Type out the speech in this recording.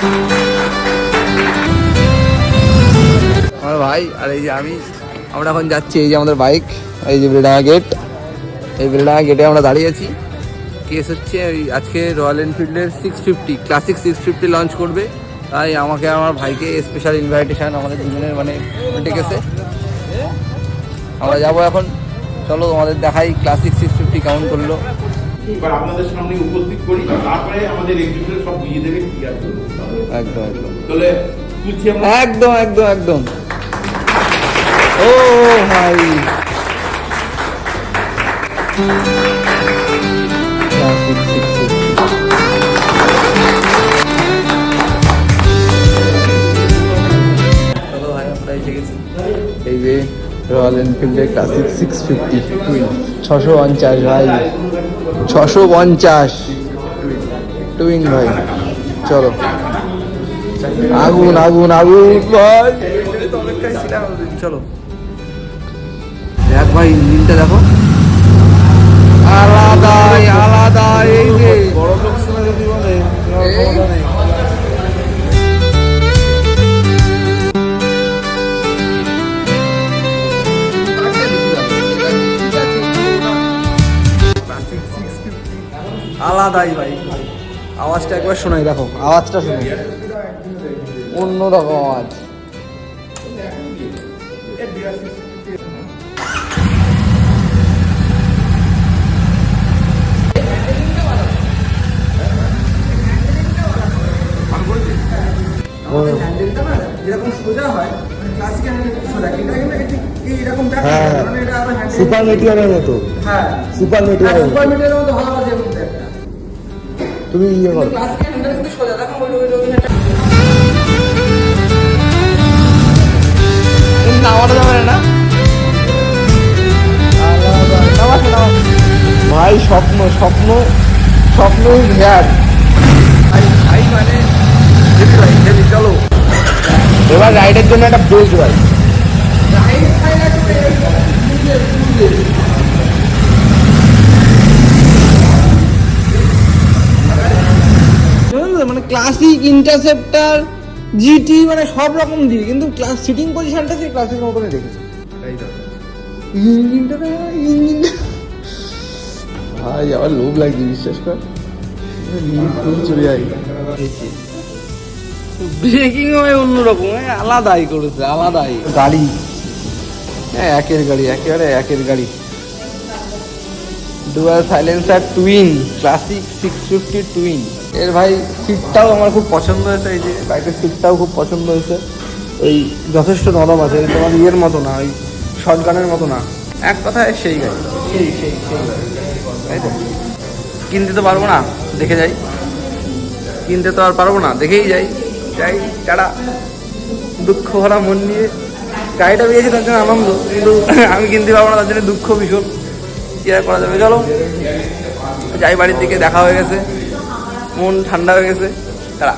আমার ভাই আর এই যে আমরা এখন যাচ্ছি, এই যে আমাদের বাইক, এই যে বেলডাঙ্গা গেট, এই বেলডাঙ্গা গেটে আমরা দাঁড়িয়ে আছি। কেস হচ্ছে ওই আজকে রয়্যাল এনফিল্ডের 650 ক্লাসিক 650 লঞ্চ করবে, তাই আমাকে আমার ভাইকে স্পেশাল ইনভাইটেশন আমাদের দুজনের মানে ডেকেছে। আমরা যাবো এখন, চলো আমাদের দেখাই ক্লাসিক 650 কেমন করলো। এবার আপনাদের সামনে উপস্থিত করি, তারপরে আমাদের এক্সিকিউটিভ সব বুঝিয়ে দেবে ক্লিয়ার করবে। একদম একদম তাহলে তুলছি আমরা। একদম একদম একদম। ও ভাই ক্লাসিক 650। চলো ভাই আমরা এসে গেছি, এই যে রয়্যাল এনফিল্ডের ক্লাসিক 650 টুইন 650 ভাই, 650 টুইন ভাই। চলো আগুন আগুন আগুন ভাই, চলো দেখ ভাই ইঞ্জিনটা দেখো, আলাদাই আলাদা। এই যে বড় লোক শুনে যদি বলে আলাদাই ভাই, আওয়াজটা একবার শোনাই, দেখো আওয়াজটা শোনাই, অন্যরকম আওয়াজ। সুপার মেটিওরের মতো, সুপার মেটিওরের মতো। তুমি ইয়ে করো, নামানো যাবে না ভাই, স্বপ্ন স্বপ্ন স্বপ্ন হেয়ার ভাই মানে। চলো এবার রাইডের জন্য একটা বেস্ট ভাই। মানে ক্লাসিক ইন্টারসেপ্টার জিটি মানে সব রকম দিয়ে, কিন্তু ক্লাস সিটিং পজিশনটা সেই ক্লাসিক মতনই রেখেছে। ইঞ্জিনটা ভাই আমার লোভ লাগছে, বিশ্বাস কর, চলে যাই। ব্রেকিং হয় অন্যরকম, আলাদাই করেছে, আলাদাই গাড়ি, হ্যাঁ একের গাড়ি, একেবারে একের গাড়ি। Dual silencer twin classic 650 twin. এর ভাই সিটটাও আমার খুব পছন্দ হয়েছে, এই যে বাইকের সিটটাও খুব পছন্দ হয়েছে। এই যথেষ্ট নরম আছে, তোমার ইয়ের মতো না, ওই শটগানের মতো না, এক কথায় সেই গাড়ি, সেই সেই সেই গাড়ি, তাই তো। কিনতে তো পারবো না, দেখে যাই, কিনতে তো আর পারবো না, দেখেই যাই যাই টাটা। দুঃখ ভরা মন নিয়ে গাড়িটা পেয়েছি, তার জন্য আনন্দ, কিন্তু আমি কিনতে পারবো না, তার জন্য দুঃখ ভীষণ। কি আর করা যাবে, চলো যাই বাড়ির দিকে, দেখা হয়ে গেছে, মন ঠান্ডা হয়ে গেছে, তারা।